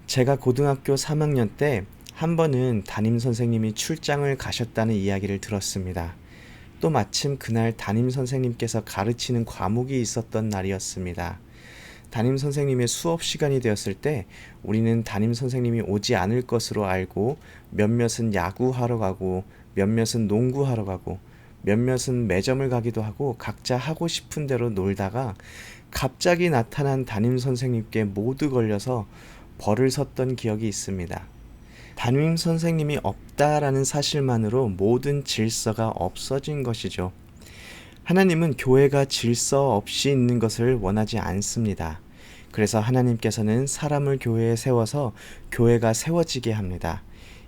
제가 고등학교 3학년 때 한 번은 담임 선생님이 출장을 가셨다는 이야기를 들었습니다. 또 마침 그날 담임 선생님께서 가르치는 과목이 있었던 날이었습니다. 담임 선생님의 수업 시간이 되었을 때 우리는 담임 선생님이 오지 않을 것으로 알고 몇몇은 야구하러 가고 몇몇은 농구하러 가고 몇몇은 매점을 가기도 하고 각자 하고 싶은 대로 놀다가 갑자기 나타난 담임 선생님께 모두 걸려서 벌을 섰던 기억이 있습니다. 담임 선생님이 없다라는 사실만으로 모든 질서가 없어진 것이죠. 하나님은 교회가 질서 없이 있는 것을 원하지 않습니다. 그래서 하나님께서는 사람을 교회에 세워서 교회가 세워지게 합니다.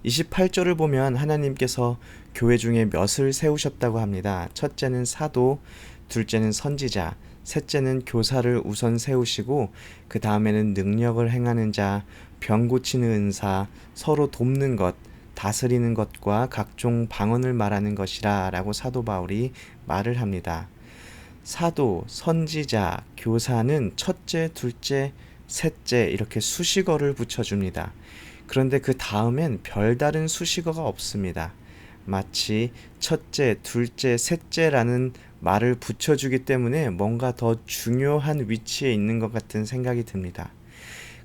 28절을 보면 하나님께서 교회 중에 몇을 세우셨다고 합니다. 첫째는 사도, 둘째는 선지자, 셋째는 교사를 우선 세우시고 그 다음에는 능력을 행하는 자, 병 고치는 은사, 서로 돕는 것, 다스리는 것과 각종 방언을 말하는 것이라 라고 사도 바울이 말을 합니다. 사도, 선지자, 교사는 첫째, 둘째, 셋째 이렇게 수식어를 붙여줍니다. 그런데 그 다음엔 별다른 수식어가 없습니다. 마치 첫째, 둘째, 셋째라는 말을 붙여주기 때문에 뭔가 더 중요한 위치에 있는 것 같은 생각이 듭니다.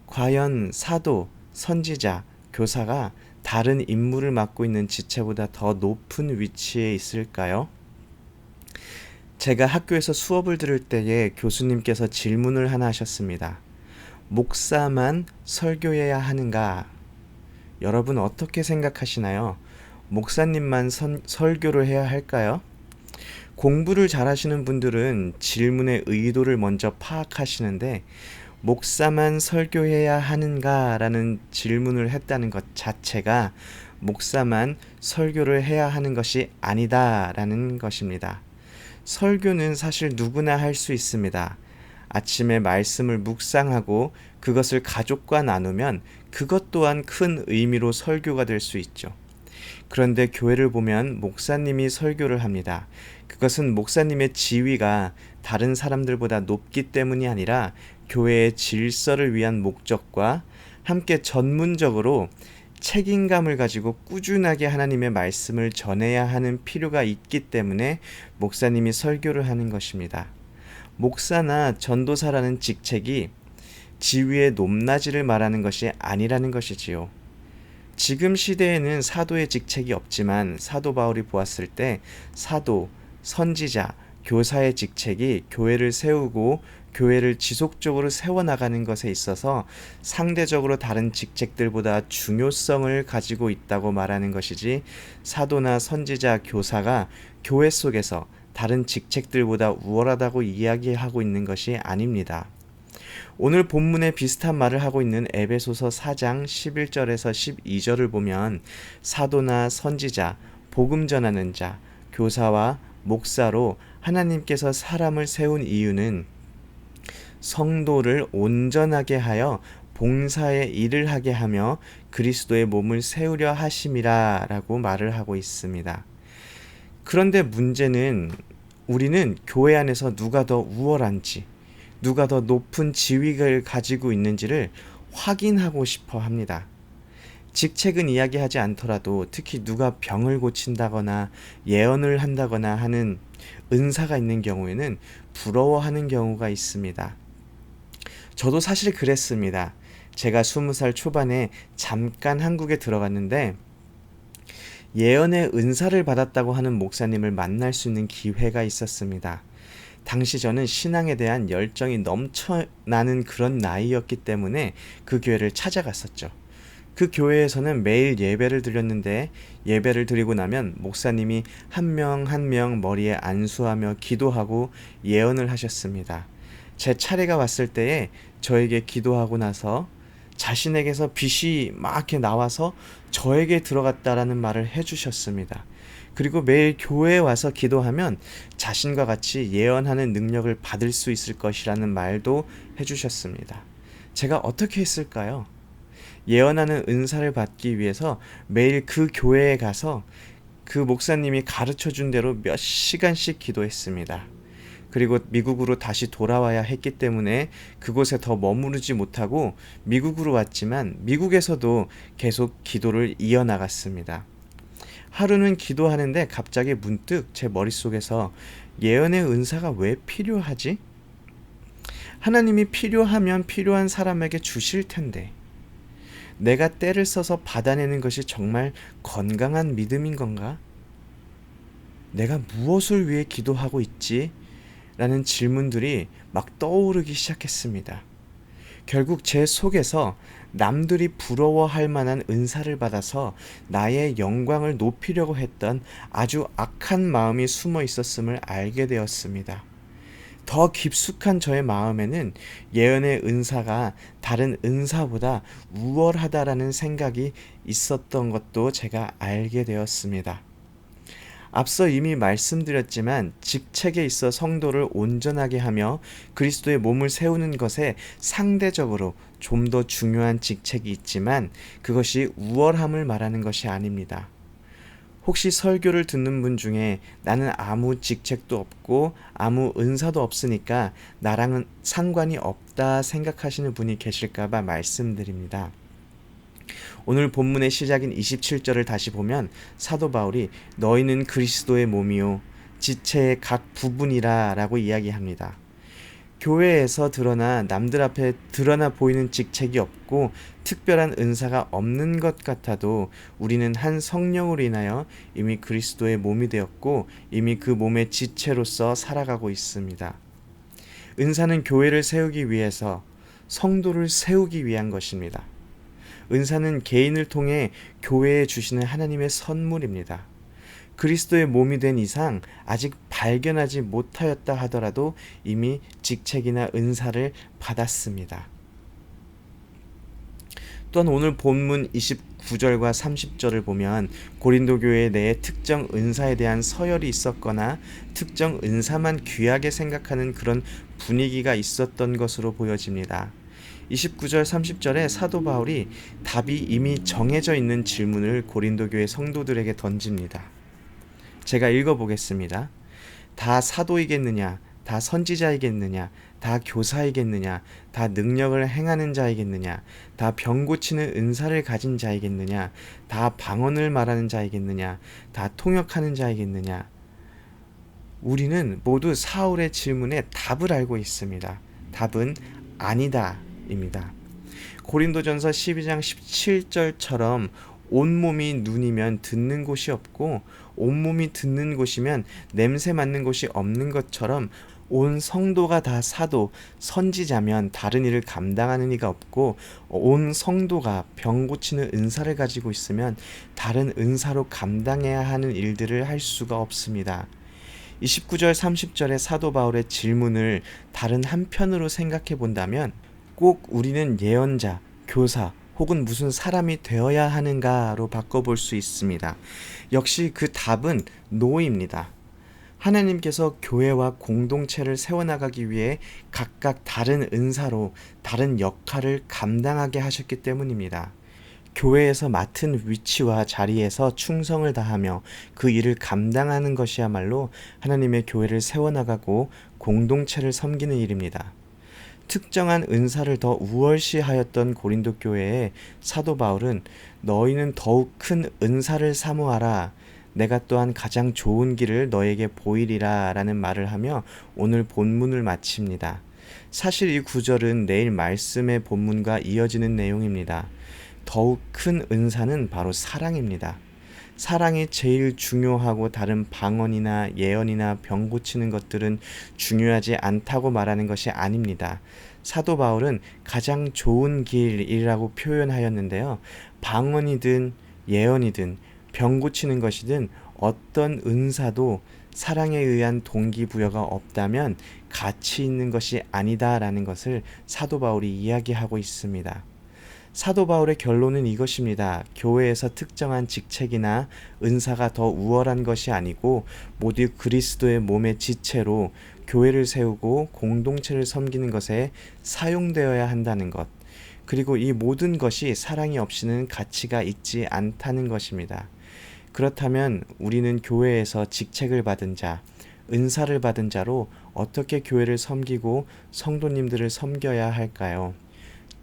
과연 사도, 선지자, 교사가 다른 임무를 맡고 있는 지체보다 더 높은 위치에 있을까요? 제가 학교에서 수업을 들을 때에 교수님께서 질문을 하나 하셨습니다. 목사만 설교해야 하는가? 여러분 어떻게 생각하시나요? 목사님만 설교를 해야 할까요? 공부를 잘하시는 분들은 질문의 의도를 먼저 파악하시는데 목사만 설교해야 하는가라는 질문을 했다는 것 자체가 목사만 설교를 해야 하는 것이 아니다라는 것입니다. 설교는 사실 누구나 할 수 있습니다. 아침에 말씀을 묵상하고 그것을 가족과 나누면 그것 또한 큰 의미로 설교가 될 수 있죠. 그런데 교회를 보면 목사님이 설교를 합니다. 그것은 목사님의 지위가 다른 사람들보다 높기 때문이 아니라 교회의 질서를 위한 목적과 함께 전문적으로 책임감을 가지고 꾸준하게 하나님의 말씀을 전해야 하는 필요가 있기 때문에 목사님이 설교를 하는 것입니다. 목사나 전도사라는 직책이 지위의 높낮이를 말하는 것이 아니라는 것이지요. 지금 시대에는 사도의 직책이 없지만 사도 바울이 보았을 때 사도, 선지자, 교사의 직책이 교회를 세우고 교회를 지속적으로 세워나가는 것에 있어서 상대적으로 다른 직책들보다 중요성을 가지고 있다고 말하는 것이지 사도나 선지자, 교사가 교회 속에서 다른 직책들보다 우월하다고 이야기하고 있는 것이 아닙니다. 오늘 본문에 비슷한 말을 하고 있는 에베소서 4장 11절에서 12절을 보면 사도나 선지자, 복음 전하는 자, 교사와 목사로 하나님께서 사람을 세운 이유는 성도를 온전하게 하여 봉사의 일을 하게 하며 그리스도의 몸을 세우려 하심이라 라고 말을 하고 있습니다. 그런데 문제는 우리는 교회 안에서 누가 더 우월한지, 누가 더 높은 지위를 가지고 있는지를 확인하고 싶어 합니다. 직책은 이야기하지 않더라도 특히 누가 병을 고친다거나 예언을 한다거나 하는 은사가 있는 경우에는 부러워하는 경우가 있습니다. 저도 사실 그랬습니다. 제가 20살 초반에 잠깐 한국에 들어갔는데 예언의 은사를 받았다고 하는 목사님을 만날 수 있는 기회가 있었습니다. 당시 저는 신앙에 대한 열정이 넘쳐나는 그런 나이였기 때문에 그 교회를 찾아갔었죠. 그 교회에서는 매일 예배를 드렸는데 예배를 드리고 나면 목사님이 한 명 한 명 머리에 안수하며 기도하고 예언을 하셨습니다. 제 차례가 왔을 때에 저에게 기도하고 나서 자신에게서 빛이 막 이렇게 나와서 저에게 들어갔다라는 말을 해주셨습니다. 그리고 매일 교회에 와서 기도하면 자신과 같이 예언하는 능력을 받을 수 있을 것이라는 말도 해주셨습니다. 제가 어떻게 했을까요? 예언하는 은사를 받기 위해서 매일 그 교회에 가서 그 목사님이 가르쳐준 대로 몇 시간씩 기도했습니다. 그리고 미국으로 다시 돌아와야 했기 때문에 그곳에 더 머무르지 못하고 미국으로 왔지만 미국에서도 계속 기도를 이어나갔습니다. 하루는 기도하는데 갑자기 문득 제 머릿속에서 예언의 은사가 왜 필요하지? 하나님이 필요하면 필요한 사람에게 주실 텐데 내가 때를 써서 받아내는 것이 정말 건강한 믿음인 건가? 내가 무엇을 위해 기도하고 있지? 라는 질문들이 막 떠오르기 시작했습니다. 결국 제 속에서 남들이 부러워할 만한 은사를 받아서 나의 영광을 높이려고 했던 아주 악한 마음이 숨어 있었음을 알게 되었습니다. 더 깊숙한 저의 마음에는 예언의 은사가 다른 은사보다 우월하다라는 생각이 있었던 것도 제가 알게 되었습니다. 앞서 이미 말씀드렸지만 직책에 있어 성도를 온전하게 하며 그리스도의 몸을 세우는 것에 상대적으로 좀 더 중요한 직책이 있지만 그것이 우월함을 말하는 것이 아닙니다. 혹시 설교를 듣는 분 중에 나는 아무 직책도 없고 아무 은사도 없으니까 나랑은 상관이 없다 생각하시는 분이 계실까봐 말씀드립니다. 오늘 본문의 시작인 27절을 다시 보면 사도 바울이 너희는 그리스도의 몸이요 지체의 각 부분이라 라고 이야기합니다. 교회에서 드러나 남들 앞에 드러나 보이는 직책이 없고 특별한 은사가 없는 것 같아도 우리는 한 성령으로 인하여 이미 그리스도의 몸이 되었고 이미 그 몸의 지체로서 살아가고 있습니다. 은사는 교회를 세우기 위해서 성도를 세우기 위한 것입니다. 은사는 개인을 통해 교회에 주시는 하나님의 선물입니다. 그리스도의 몸이 된 이상 아직 발견하지 못하였다 하더라도 이미 직책이나 은사를 받았습니다. 또한 오늘 본문 29절과 30절을 보면 고린도 교회 내에 특정 은사에 대한 서열이 있었거나 특정 은사만 귀하게 생각하는 그런 분위기가 있었던 것으로 보여집니다. 29절 30절에 사도 바울이 답이 이미 정해져 있는 질문을 고린도 교회 성도들에게 던집니다. 제가 읽어보겠습니다. 다 사도이겠느냐? 다 선지자이겠느냐? 다 교사이겠느냐? 다 능력을 행하는 자이겠느냐? 다 병 고치는 은사를 가진 자이겠느냐? 다 방언을 말하는 자이겠느냐? 다 통역하는 자이겠느냐? 우리는 모두 사울의 질문에 답을 알고 있습니다. 답은 아니다 입니다. 고린도전서 12장 17절처럼 온몸이 눈이면 듣는 곳이 없고 온몸이 듣는 곳이면 냄새 맡는 곳이 없는 것처럼 온 성도가 다 사도, 선지자면 다른 일을 감당하는 이가 없고 온 성도가 병 고치는 은사를 가지고 있으면 다른 은사로 감당해야 하는 일들을 할 수가 없습니다. 29절 30절의 사도 바울의 질문을 다른 한편으로 생각해 본다면 꼭 우리는 예언자, 교사 혹은 무슨 사람이 되어야 하는가로 바꿔볼 수 있습니다. 역시 그 답은 노입니다. 하나님께서 교회와 공동체를 세워나가기 위해 각각 다른 은사로 다른 역할을 감당하게 하셨기 때문입니다. 교회에서 맡은 위치와 자리에서 충성을 다하며 그 일을 감당하는 것이야말로 하나님의 교회를 세워나가고 공동체를 섬기는 일입니다. 특정한 은사를 더 우월시하였던 고린도 교회에 사도 바울은 너희는 더욱 큰 은사를 사모하라. 내가 또한 가장 좋은 길을 너에게 보이리라 라는 말을 하며 오늘 본문을 마칩니다. 사실 이 구절은 내일 말씀의 본문과 이어지는 내용입니다. 더욱 큰 은사는 바로 사랑입니다. 사랑이 제일 중요하고 다른 방언이나 예언이나 병 고치는 것들은 중요하지 않다고 말하는 것이 아닙니다. 사도 바울은 가장 좋은 길이라고 표현하였는데요. 방언이든 예언이든 병 고치는 것이든 어떤 은사도 사랑에 의한 동기부여가 없다면 가치 있는 것이 아니다라는 것을 사도 바울이 이야기하고 있습니다. 사도 바울의 결론은 이것입니다. 교회에서 특정한 직책이나 은사가 더 우월한 것이 아니고 모두 그리스도의 몸의 지체로 교회를 세우고 공동체를 섬기는 것에 사용되어야 한다는 것, 그리고 이 모든 것이 사랑이 없이는 가치가 있지 않다는 것입니다. 그렇다면 우리는 교회에서 직책을 받은 자, 은사를 받은 자로 어떻게 교회를 섬기고 성도님들을 섬겨야 할까요?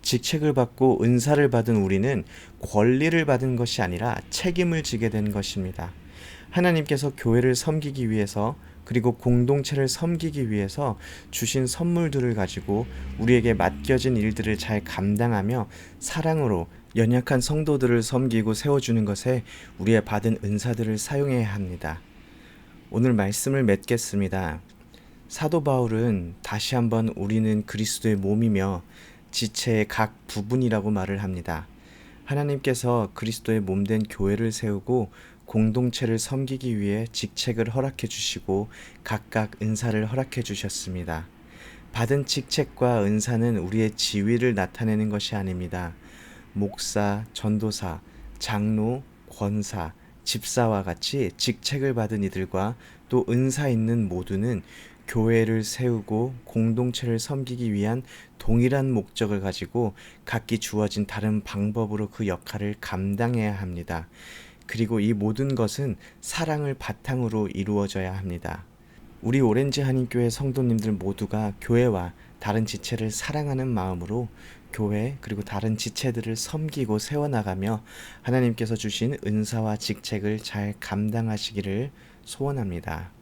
직책을 받고 은사를 받은 우리는 권리를 받은 것이 아니라 책임을 지게 된 것입니다. 하나님께서 교회를 섬기기 위해서 그리고 공동체를 섬기기 위해서 주신 선물들을 가지고 우리에게 맡겨진 일들을 잘 감당하며 사랑으로 연약한 성도들을 섬기고 세워주는 것에 우리의 받은 은사들을 사용해야 합니다. 오늘 말씀을 맺겠습니다. 사도 바울은 다시 한번 우리는 그리스도의 몸이며 지체의 각 부분이라고 말을 합니다. 하나님께서 그리스도의 몸된 교회를 세우고 공동체를 섬기기 위해 직책을 허락해 주시고 각각 은사를 허락해 주셨습니다. 받은 직책과 은사는 우리의 지위를 나타내는 것이 아닙니다. 목사, 전도사, 장로, 권사, 집사와 같이 직책을 받은 이들과 또 은사 있는 모두는 교회를 세우고 공동체를 섬기기 위한 동일한 목적을 가지고 각기 주어진 다른 방법으로 그 역할을 감당해야 합니다. 그리고 이 모든 것은 사랑을 바탕으로 이루어져야 합니다. 우리 오렌지 한인교회 성도님들 모두가 교회와 다른 지체를 사랑하는 마음으로 교회 그리고 다른 지체들을 섬기고 세워나가며 하나님께서 주신 은사와 직책을 잘 감당하시기를 소원합니다.